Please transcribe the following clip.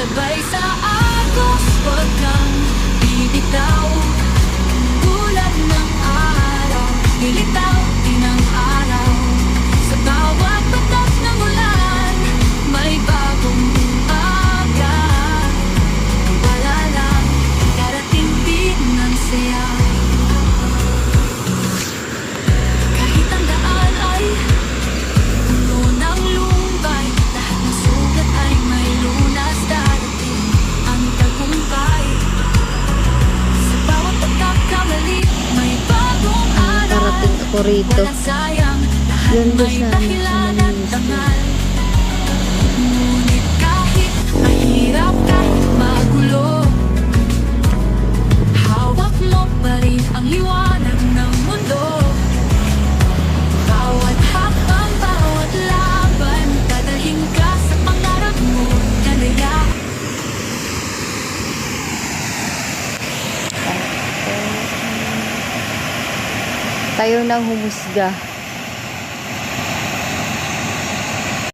sabay sa agos, wag kang bibitaw. Tulad ng araw, nilitaw din ang araw. Sa bawat batak ng ulan, may bagong umaga. Wala lang, darating din ng saya. Kahit ang daan ay puno ng lumbay, lahat ng sugat ay may lunas, darating ang tagumpay. Sa bawat pagkakamali, may bagong araw. Parating ako rito. Walang sayang, lahat Yun doon may sa dahilan at Manila. dangal. Ngunit kahit mahirap, kahit magulo, hawak mo pa rin ang liwanag ng mundo. Bawat hakbang, bawat laban, dadalhin ka sa pangarap mo na naya. Tayo nang humusga.